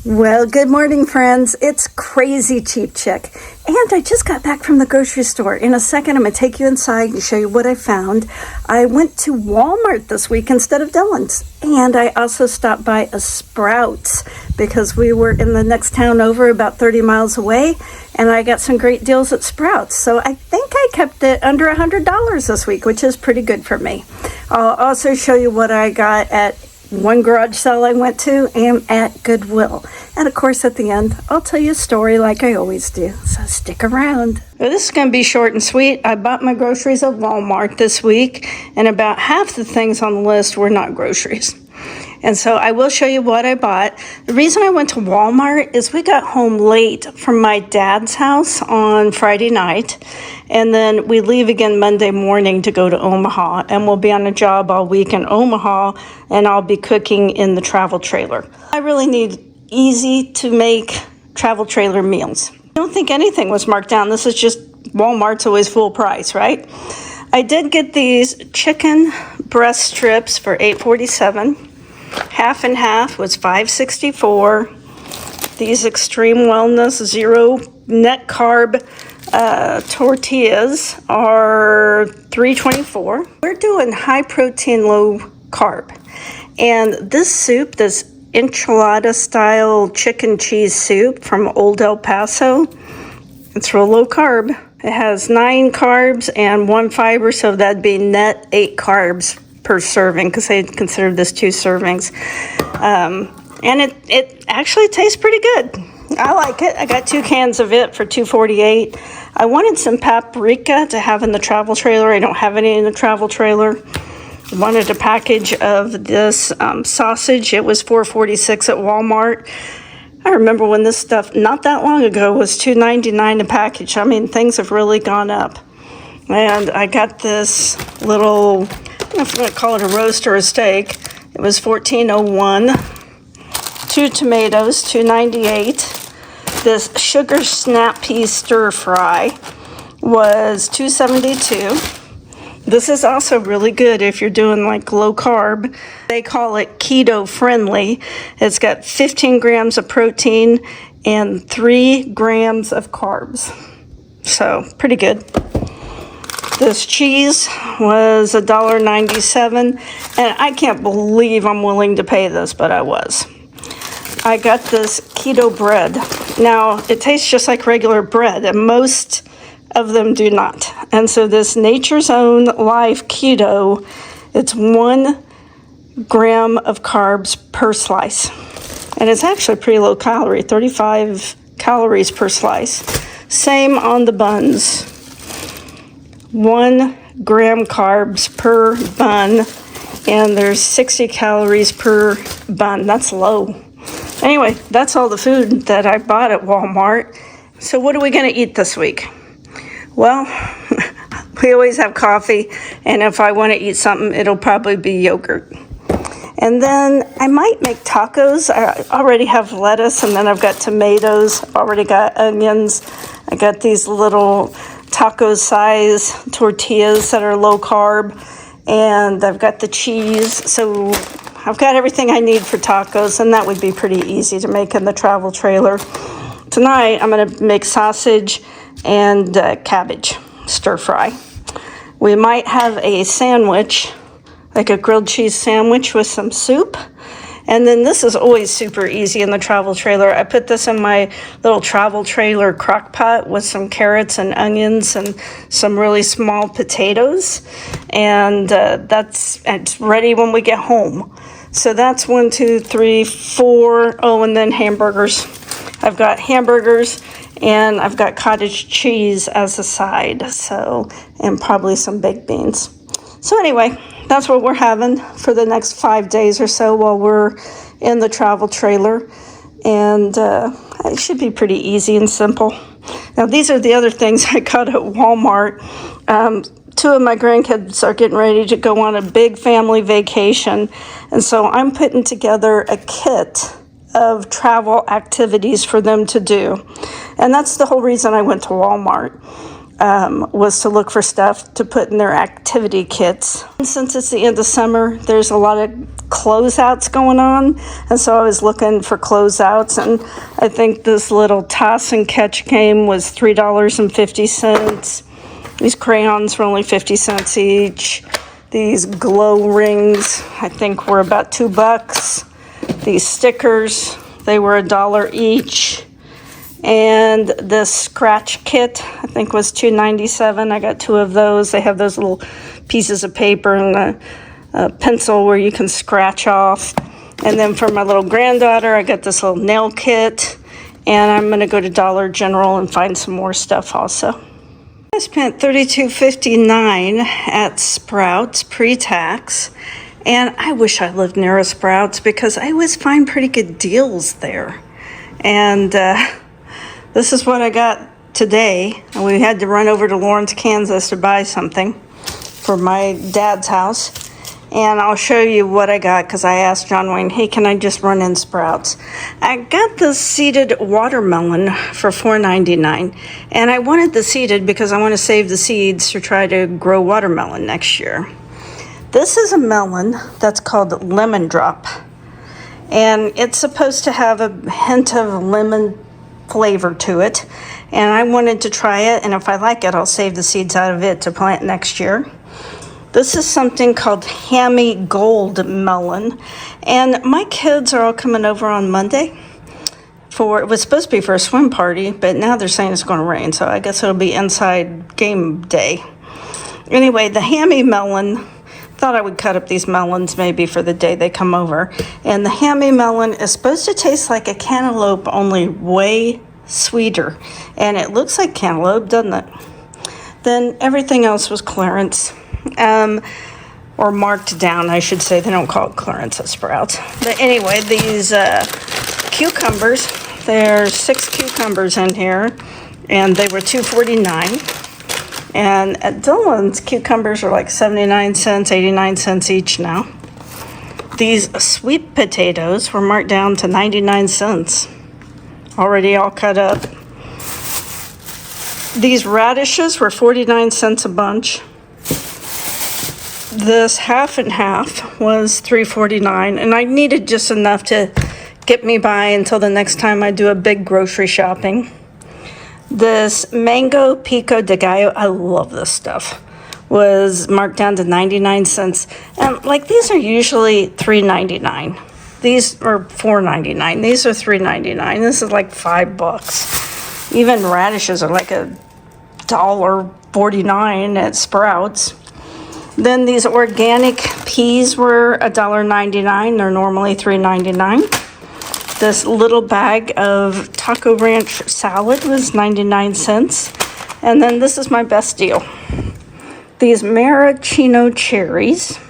Well, good morning, friends. It's Crazy Cheap Chick. And I just got back from the grocery store. In a second, I'm going to take you inside and show you what I found. I went to Walmart this week instead of Dillon's. And I also stopped by a Sprouts because we were in the next town over about 30 miles away. And I got some great deals at Sprouts. So I think I kept it under $100 this week, which is pretty good for me. I'll also show you what I got at one garage sale I went to and at Goodwill. And of course, at the end, I'll tell you a story like I always do. So stick around. Well, this is going to be short and sweet. I bought my groceries at Walmart this week, and about half the things on the list were not groceries. And so I will show you what I bought. The reason I went to Walmart is we got home late from my dad's house on Friday night. And then we leave again Monday morning to go to Omaha. And we'll be on a job all week in Omaha. And I'll be cooking in the travel trailer. I really need easy to make travel trailer meals. I don't think anything was marked down. This is just Walmart's always full price, right? I did get these chicken breast strips for $8.47. Half and half was $5.64. These Extreme Wellness Zero Net Carb tortillas are $3.24. We're doing high protein, low carb. And this soup, this enchilada style chicken cheese soup from Old El Paso, it's real low carb. It has 9 carbs and 1 fiber, so that'd be net 8 carbs per serving, because they consider this 2 servings. And it actually tastes pretty good. I like it. I got 2 cans of it for $2.48. I wanted some paprika to have in the travel trailer. I don't have any in the travel trailer. I wanted a package of this sausage. It was $4.46 at Walmart. I remember when this stuff, not that long ago, was $2.99 a package. I mean, things have really gone up. And I got this little, I don't know if I'm going to call it a roast or a steak. It was $14.01. 2 tomatoes, $2.98. This sugar snap pea stir fry was $2.72. This is also really good if you're doing like low carb. They call it keto friendly. It's got 15 grams of protein and 3 grams of carbs. So pretty good. This cheese was $1.97, and I can't believe I'm willing to pay this, but I was. I got this keto bread. Now, it tastes just like regular bread, and most of them do not. And so this Nature's Own Life Keto, it's 1 gram of carbs per slice. And it's actually pretty low calorie, 35 calories per slice. Same on the buns. 1 gram carbs per bun, and there's 60 calories per bun. That's low. Anyway, that's all the food that I bought at Walmart. So what are we going to eat this week? Well, we always have coffee, and if I want to eat something, it'll probably be yogurt. And then I might make tacos. I already have lettuce, and then I've got tomatoes, already got onions. I got these little taco size tortillas that are low carb, and I've got the cheese. So I've got everything I need for tacos, and that would be pretty easy to make in the travel trailer. Tonight, I'm going to make sausage and cabbage stir fry. We might have a sandwich, like a grilled cheese sandwich with some soup. And then this is always super easy in the travel trailer. I put this in my little travel trailer crock pot with some carrots and onions and some really small potatoes. And it's ready when we get home. So that's 1, 2, 3, 4. Oh, and then hamburgers. I've got hamburgers and I've got cottage cheese as a side. So, and probably some baked beans. So anyway, that's what we're having for the next 5 days or so while we're in the travel trailer. And it should be pretty easy and simple. Now, these are the other things I got at Walmart. 2 of my grandkids are getting ready to go on a big family vacation. And so I'm putting together a kit of travel activities for them to do. And that's the whole reason I went to Walmart. was to look for stuff to put in their activity kits. And since it's the end of summer, there's a lot of closeouts going on, and so I was looking for closeouts, and I think this little toss and catch game was $3.50. These crayons were only 50 cents each. These glow rings, I think, were about $2. These stickers, they were $1 each. And this scratch kit, I think, was $2.97. I got 2 of those. They have those little pieces of paper and a pencil where you can scratch off. And then for my little granddaughter, I got this little nail kit. And I'm going to go to Dollar General and find some more stuff also. I spent $32.59 at Sprouts pre-tax. And I wish I lived near a Sprouts because I always find pretty good deals there. And this is what I got today. And we had to run over to Lawrence, Kansas to buy something for my dad's house. And I'll show you what I got because I asked John Wayne, hey, can I just run in Sprouts? I got the seeded watermelon for $4.99. And I wanted the seeded because I want to save the seeds to try to grow watermelon next year. This is a melon that's called Lemon Drop. And it's supposed to have a hint of lemon flavor to it, and I wanted to try it, and if I like it, I'll save the seeds out of it to plant next year. This is something called Hammy Gold Melon, and my kids are all coming over on Monday it was supposed to be for a swim party, but now they're saying it's going to rain, so I guess it'll be inside game day. Anyway, the Hammy melon, thought I would cut up these melons maybe for the day they come over. And the Hammy melon is supposed to taste like a cantaloupe, only way sweeter. And it looks like cantaloupe, doesn't it? Then everything else was clearance. Or marked down, I should say. They don't call it clearance at Sprouts. But anyway, these cucumbers, there's 6 cucumbers in here. And they were $2.49. And at Dillon's, cucumbers are like 79 cents, 89 cents each now. These sweet potatoes were marked down to 99 cents. Already all cut up. These radishes were 49 cents a bunch. This half and half was $3.49, and I needed just enough to get me by until the next time I do a big grocery shopping. This mango pico de gallo, I love this stuff, was marked down to 99 cents. And like these are usually $3.99. These are $4.99. These are $3.99. This is like $5. Even radishes are like $1.49 at Sprouts. Then these organic peas were $1.99. They're normally $3.99. This little bag of Taco Ranch salad was 99 cents. And then this is my best deal. These maraschino cherries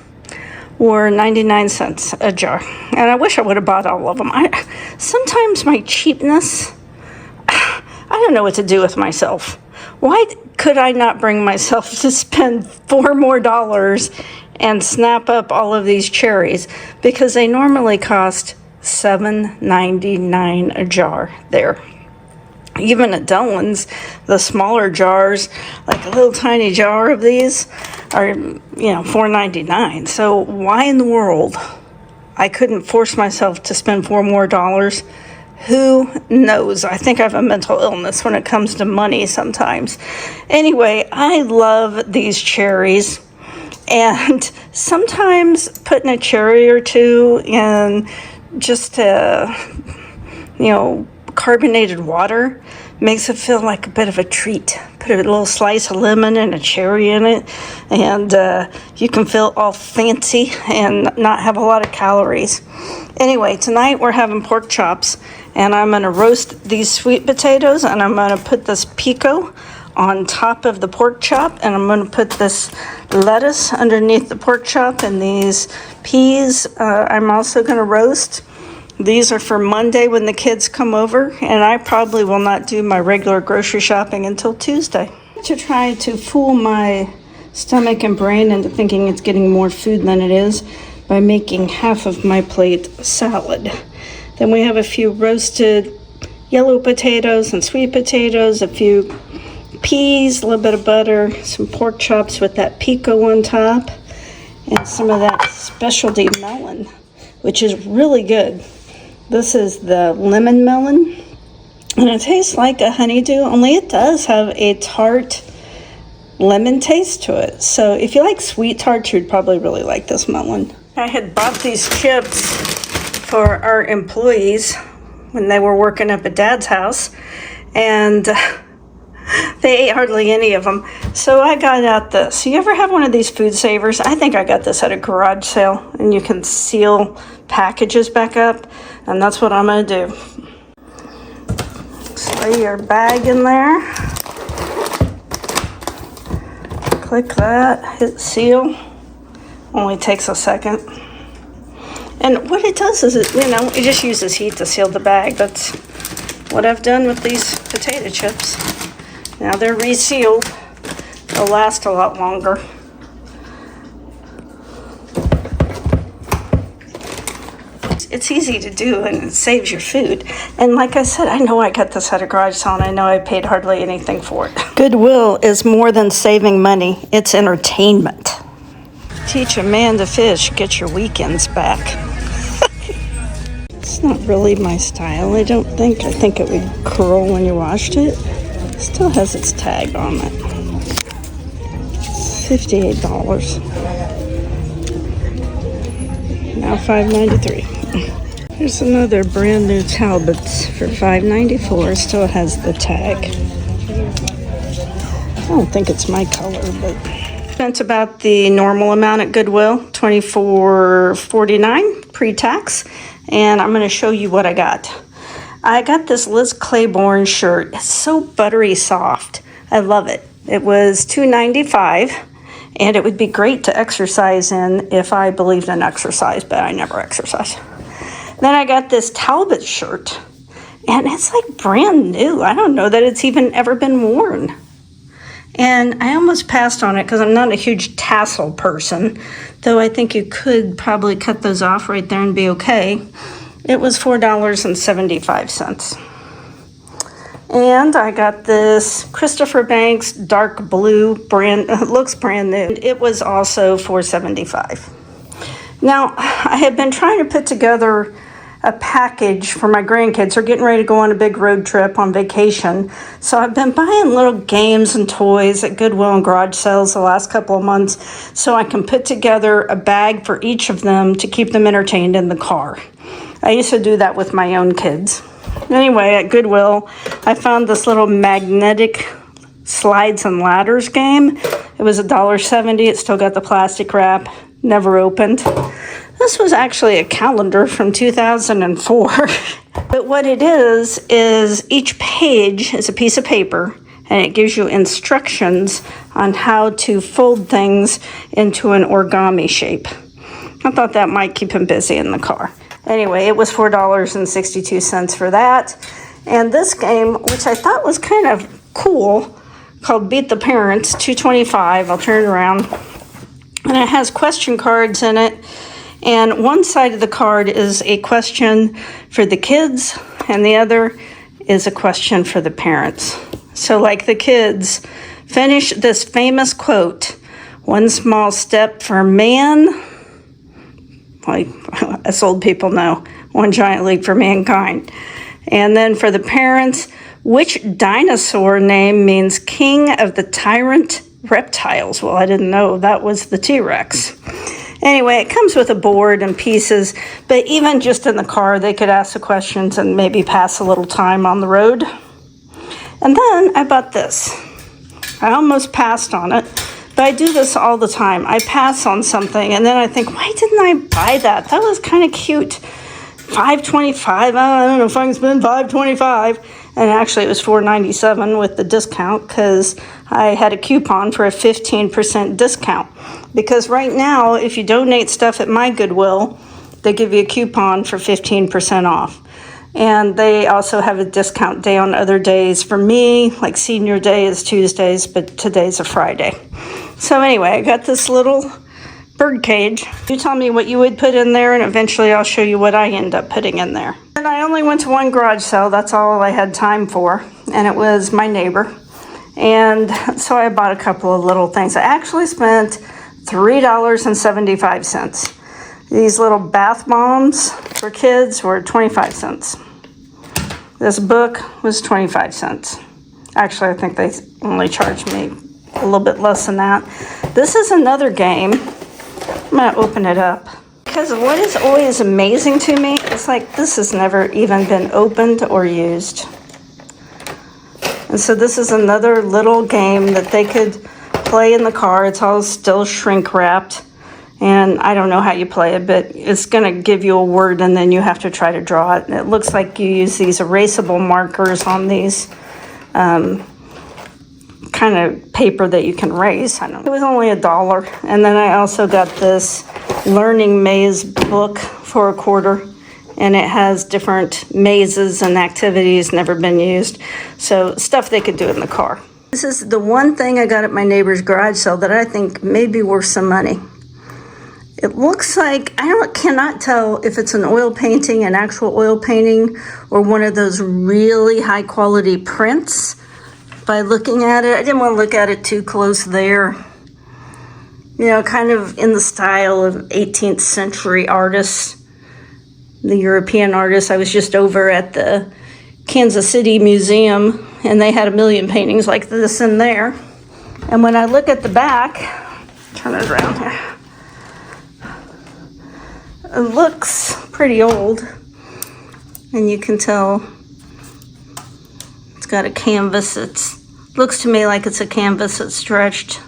were 99 cents a jar. And I wish I would have bought all of them. Sometimes my cheapness, I don't know what to do with myself. Why could I not bring myself to spend $4 more and snap up all of these cherries? Because they normally cost $7.99 a jar there. Even at Dillon's, the smaller jars, like a little tiny jar of these, are $4.99. So why in the world I couldn't force myself to spend $4 more? Who knows? I think I have a mental illness when it comes to money sometimes. Anyway, I love these cherries. And sometimes putting a cherry or two in just carbonated water makes it feel like a bit of a treat. Put a little slice of lemon and a cherry in it, and you can feel all fancy and not have a lot of calories. Anyway, tonight we're having pork chops, and I'm going to roast these sweet potatoes, and I'm going to put this pico on top of the pork chop, and I'm going to put this lettuce underneath the pork chop, and these peas I'm also going to roast. These are for Monday when the kids come over, and I probably will not do my regular grocery shopping until Tuesday. To try to fool my stomach and brain into thinking it's getting more food than it is by making half of my plate salad. Then we have a few roasted yellow potatoes and sweet potatoes, a few peas, a little bit of butter, some pork chops with that pico on top, and some of that specialty melon, which is really good. This is the lemon melon, and it tastes like a honeydew, only it does have a tart lemon taste to it. So if you like sweet tarts, you'd probably really like this melon. I had bought these chips for our employees when they were working up at Dad's house, and they ate hardly any of them. So I got out this. You ever have one of these food savers? I think I got this at a garage sale, and you can seal packages back up, and that's what I'm going to do. Just lay your bag in there. Click that, hit seal. Only takes a second. And what it does is, it just uses heat to seal the bag. That's what I've done with these potato chips. Now they're resealed. They'll last a lot longer. It's easy to do, and it saves your food. And like I said, I know I got this at a garage sale, and I know I paid hardly anything for it. Goodwill is more than saving money. It's entertainment. Teach a man to fish, get your weekends back. It's not really my style, I don't think. I think it would curl when you washed it. It still has its tag on it. $58. Now $5.93. Here's another brand new Talbot for $5.94. Still has the tag. I don't think it's my color, but spent about the normal amount at Goodwill, $24.49 pre-tax, and I'm going to show you what I got. I got this Liz Claiborne shirt. It's so buttery soft. I love it. It was $2.95, and it would be great to exercise in if I believed in exercise, but I never exercise. Then I got this Talbot shirt, and it's like brand new. I don't know that it's even ever been worn. And I almost passed on it because I'm not a huge tassel person, though I think you could probably cut those off right there and be okay. It was $4.75. And I got this Christopher Banks dark blue brand. It looks brand new. It was also $4.75. Now, I had been trying to put together a package for my grandkids. They're getting ready to go on a big road trip on vacation. So I've been buying little games and toys at Goodwill and garage sales the last couple of months so I can put together a bag for each of them to keep them entertained in the car. I used to do that with my own kids. Anyway, at Goodwill, I found this little magnetic slides and ladders game. It was $1.70. It still got the plastic wrap, never opened. This was actually a calendar from 2004. But what it is each page is a piece of paper, and it gives you instructions on how to fold things into an origami shape. I thought that might keep him busy in the car. Anyway, it was $4.62 for that. And this game, which I thought was kind of cool, called Beat the Parents, $2.25. I'll turn it around. And it has question cards in it. And one side of the card is a question for the kids, and the other is a question for the parents. So like the kids, finish this famous quote, "One small step for man," like us old people know, "one giant leap for mankind." And then for the parents, which dinosaur name means king of the tyrant reptiles? Well, I didn't know that was the T-Rex. Anyway, it comes with a board and pieces, but even just in the car, they could ask the questions and maybe pass a little time on the road. And then I bought this. I almost passed on it, but I do this all the time. I pass on something, and then I think, why didn't I buy that? That was kind of cute. $5.25. I don't know if I can spend $5.25. And actually, it was $4.97 with the discount because I had a coupon for a 15% discount. Because right now, if you donate stuff at my Goodwill, they give you a coupon for 15% off. And they also have a discount day on other days. For me, like senior day is Tuesdays, but today's a Friday. So anyway, I got this little bird cage. You tell me what you would put in there, and eventually I'll show you what I end up putting in there. And I only went to one garage sale. That's all I had time for, and it was my neighbor. And so I bought a couple of little things. I actually spent $3.75. These little bath bombs for kids were 25 cents. This book was 25 cents. Actually, I think they only charged me a little bit less than that. This is another game. I'm gonna open it up. Because what is always amazing to me is like this has never even been opened or used. And so this is another little game that they could play in the car. It's all still shrink wrapped. And I don't know how you play it, but it's going to give you a word and then you have to try to draw it. And it looks like you use these erasable markers on these kind of paper that you can erase. I don't know. It was only $1. And then I also got this Learning Maze book for $0.25. And it has different mazes and activities, never been used. So stuff they could do in the car. This is the one thing I got at my neighbor's garage sale that I think may be worth some money. It looks like, cannot tell if it's an oil painting, an actual oil painting, or one of those really high quality prints by looking at it. I didn't want to look at it too close there. You know, kind of in the style of 18th century artists. The European artists. I was just over at the Kansas City Museum and they had a million paintings like this in there. And when I look at the back, turn it around here, it looks pretty old. And you can tell it's got a canvas. Looks to me like it's a canvas that's stretched.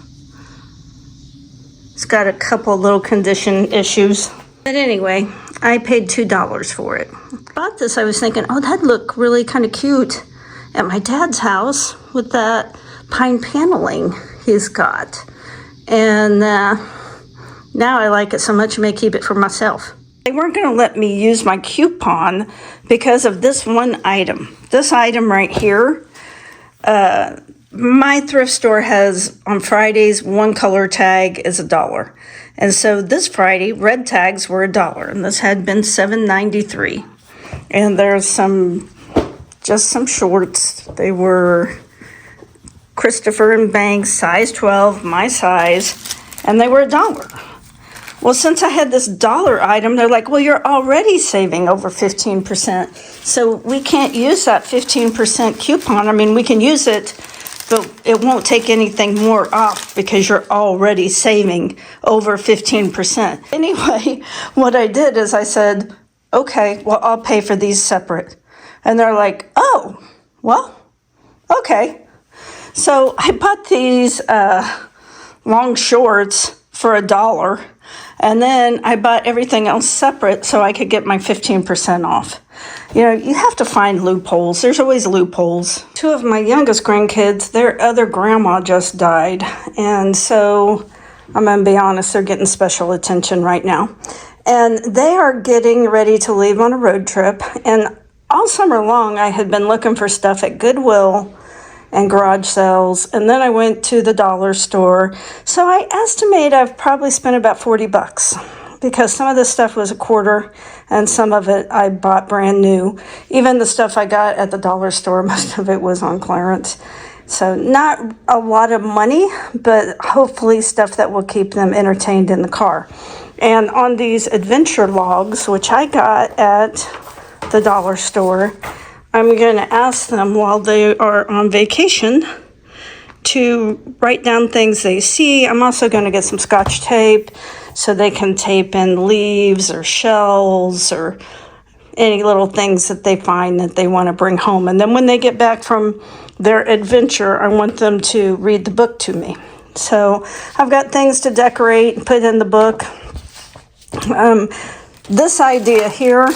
It's got a couple little condition issues. But anyway, I paid $2 for it. Bought this, I was thinking, oh, that'd look really kind of cute at my dad's house with that pine paneling he's got. And now I like it so much I may keep it for myself. They weren't going to let me use my coupon because of this one item. This item right here. My thrift store has, on Fridays, one color tag is $1. And so this Friday, red tags were $1, and this had been $7.93. And there's just some shorts. They were Christopher and Banks, size 12, my size, and they were $1. Well, since I had this $1 item, they're like, well, you're already saving over 15%. So we can't use that 15% coupon. I mean, we can use it, but it won't take anything more off because you're already saving over 15%. Anyway, what I did is I said, okay, well, I'll pay for these separate. And they're like, oh, well, okay. So I bought these long shorts for $1. And then I bought everything else separate so I could get my 15% off. You know, you have to find loopholes. There's always loopholes. Two of my youngest grandkids, their other grandma just died. And so, I'm going to be honest, they're getting special attention right now. And they are getting ready to leave on a road trip. And all summer long, I had been looking for stuff at Goodwill and garage sales, and then I went to the dollar store. So I estimate I've probably spent about $40 because some of this stuff was $0.25 and some of it I bought brand new. Even the stuff I got at the dollar store, most of it was on clearance. So not a lot of money, but hopefully stuff that will keep them entertained in the car. And on these adventure logs, which I got at the dollar store, I'm going to ask them while they are on vacation to write down things they see. I'm also going to get some Scotch tape so they can tape in leaves or shells or any little things that they find that they want to bring home. And then when they get back from their adventure, I want them to read the book to me. So I've got things to decorate and put in the book. This idea here,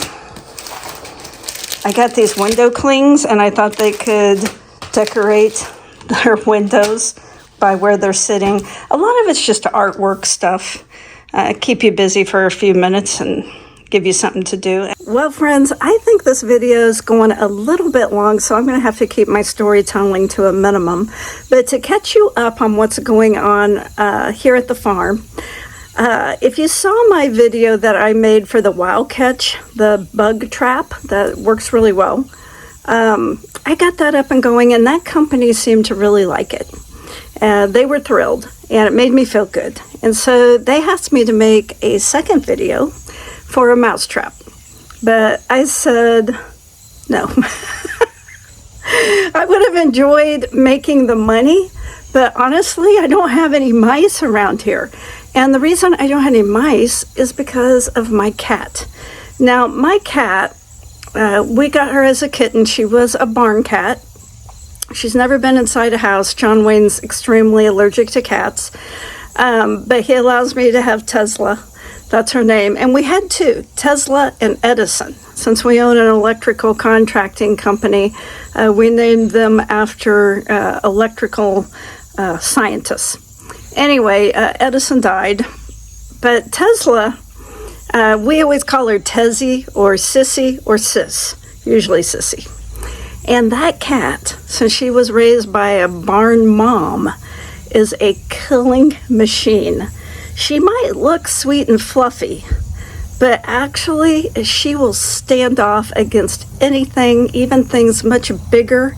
I got these window clings, and I thought they could decorate their windows by where they're sitting. A lot of it's just artwork stuff. Keep you busy for a few minutes and give you something to do. Well, friends, I think this video is going a little bit long, so I'm going to have to keep my storytelling to a minimum. But to catch you up on what's going on here at the farm, if you saw my video that I made for the wild catch, the bug trap that works really well, I got that up and going, and that company seemed to really like it. They were thrilled, and it made me feel good. And so they asked me to make a second video for a mousetrap. But I said no. I would have enjoyed making the money, but honestly, I don't have any mice around here. And the reason I don't have any mice is because of my cat. Now, my cat, we got her as a kitten. She was a barn cat. She's never been inside a house. John Wayne's extremely allergic to cats, but he allows me to have Tesla. That's her name. And we had two, Tesla and Edison. Since we own an electrical contracting company, we named them after electrical scientists. Anyway, Edison died, but Tesla, we always call her Tezzy or Sissy or Sis, usually Sissy. And that cat, since she was raised by a barn mom, is a killing machine. She might look sweet and fluffy, but actually she will stand off against anything, even things much bigger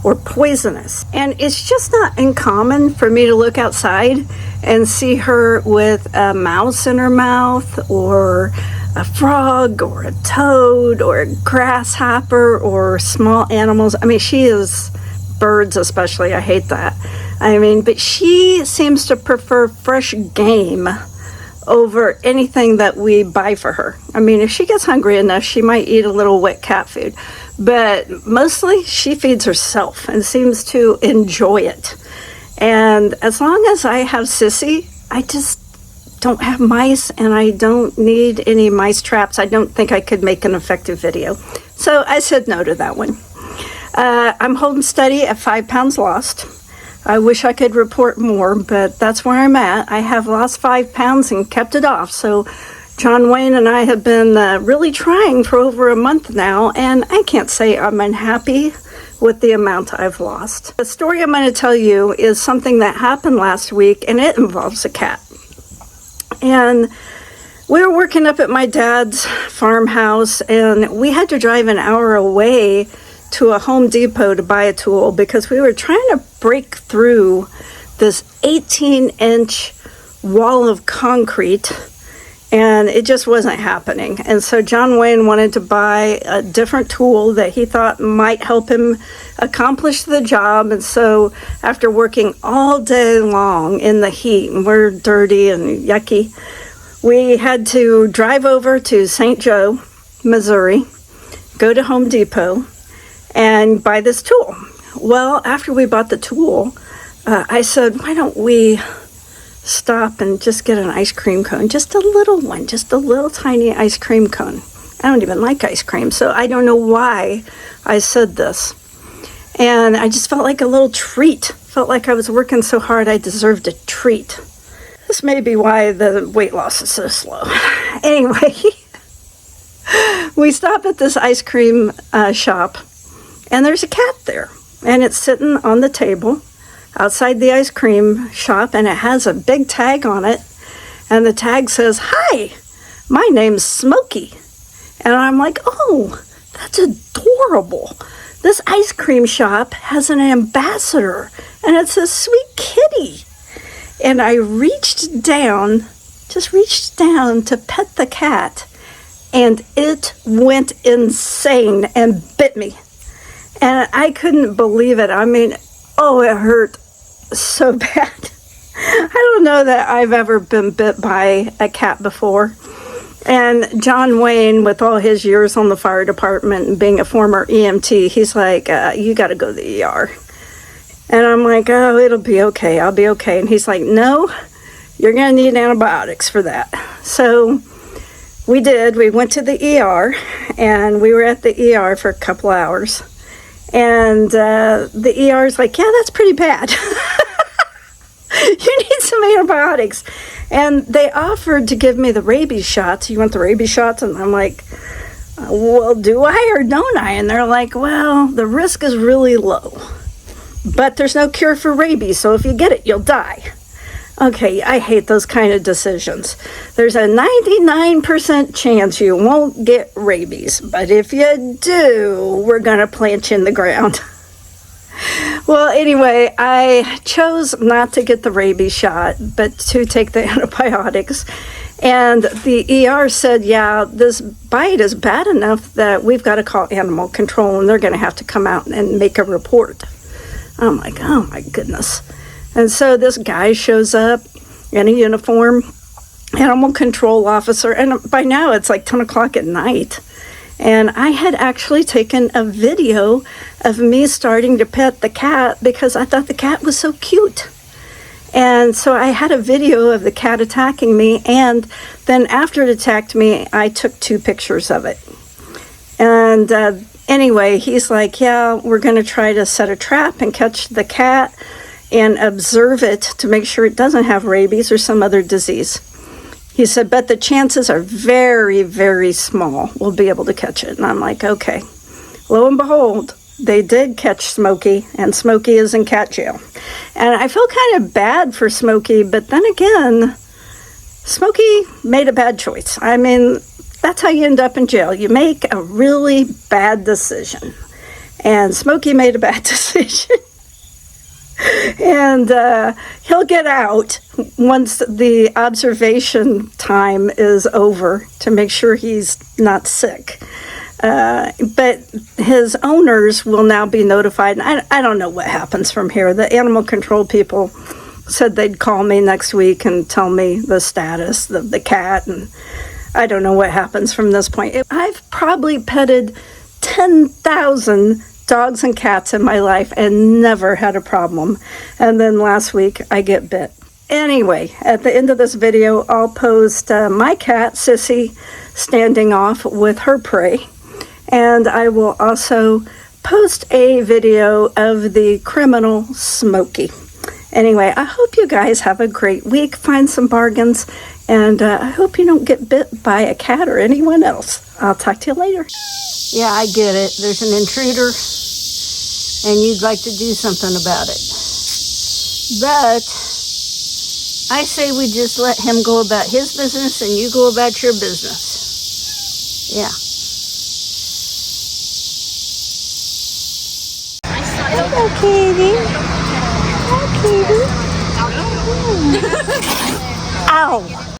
or poisonous. And it's just not uncommon for me to look outside and see her with a mouse in her mouth, or a frog, or a toad, or a grasshopper, or small animals. I mean, she is birds especially. I hate that. I mean, but she seems to prefer fresh game over anything that we buy for her. I mean, if she gets hungry enough, she might eat a little wet cat food, but mostly she feeds herself and seems to enjoy it. And as long as I have Sissy, I just don't have mice, and I don't need any mice traps. I don't think I could make an effective video. So I said no to that one. I'm holding steady at 5 pounds lost. I wish I could report more, but that's where I'm at. I have lost 5 pounds and kept it off. So John Wayne and I have been really trying for over a month now, and I can't say I'm unhappy with the amount I've lost. The story I'm going to tell you is something that happened last week, and it involves a cat. And we were working up at my dad's farmhouse, and we had to drive an hour away to a Home Depot to buy a tool because we were trying to break through this 18-inch wall of concrete, and it just wasn't happening. And so John Wayne wanted to buy a different tool that he thought might help him accomplish the job. And so after working all day long in the heat, and we're dirty and yucky, we had to drive over to St. Joe, Missouri, go to Home Depot, and buy this tool. Well, after we bought the tool, I said, why don't we stop and just get an ice cream cone, just a little one, just a little tiny ice cream cone. I don't even like ice cream, so I don't know why I said this. And I just felt like a little treat. Felt like I was working so hard I deserved a treat. This may be why the weight loss is so slow. Anyway, we stop at this ice cream shop, and there's a cat there, and it's sitting on the table outside the ice cream shop, and it has a big tag on it, and the tag says, "Hi, my name's Smokey." And I'm like, oh, that's adorable. This ice cream shop has an ambassador, and it's a sweet kitty. And I reached down to pet the cat, and it went insane and bit me. And I couldn't believe it. I mean, oh, it hurt so bad. I don't know that I've ever been bit by a cat before. And John Wayne, with all his years on the fire department and being a former EMT, he's like, you got to go to the ER. And I'm like, oh, it'll be okay. I'll be okay. And he's like, no, you're going to need antibiotics for that. So we did. We went to the ER, and we were at the ER for a couple hours. And the ER is like, yeah, that's pretty bad. You need some antibiotics. And they offered to give me the rabies shots. You want the rabies shots? And I'm like, well, do I or don't I? And they're like, well, the risk is really low, but there's no cure for rabies, so if you get it, you'll die. Okay, I hate those kind of decisions. There's a 99% chance you won't get rabies, but if you do, we're going to plant you in the ground. Well, anyway, I chose not to get the rabies shot, but to take the antibiotics. And the ER said, yeah, this bite is bad enough that we've got to call animal control, and they're going to have to come out and make a report. I'm like, oh my goodness. And so this guy shows up in a uniform, animal control officer, and by now it's like 10 o'clock at night. And I had actually taken a video of me starting to pet the cat because I thought the cat was so cute. And so I had a video of the cat attacking me, and then after it attacked me, I took 2 pictures of it. And anyway, he's like, yeah, we're going to try to set a trap and catch the cat and observe it to make sure it doesn't have rabies or some other disease. He said, but the chances are very, very small we'll be able to catch it. And I'm like, okay. Lo and behold, they did catch Smokey, and Smokey is in cat jail. And I feel kind of bad for Smokey, but then again, Smokey made a bad choice. I mean, that's how you end up in jail. You make a really bad decision. And Smokey made a bad decision. And he'll get out once the observation time is over to make sure he's not sick. But his owners will now be notified. And I don't know what happens from here. The animal control people said they'd call me next week and tell me the status of the cat. And I don't know what happens from this point. I've probably petted 10,000 dogs and cats in my life and never had a problem. And then last week I get bit. Anyway, at the end of this video, I'll post my cat, Sissy, standing off with her prey. And I will also post a video of the criminal Smokey. Anyway, I hope you guys have a great week. Find some bargains. And I hope you don't get bit by a cat or anyone else. I'll talk to you later. Yeah, I get it. There's an intruder, and you'd like to do something about it. But I say we just let him go about his business, and you go about your business. Yeah. Hello, Katie. Hi, Katie. Ow.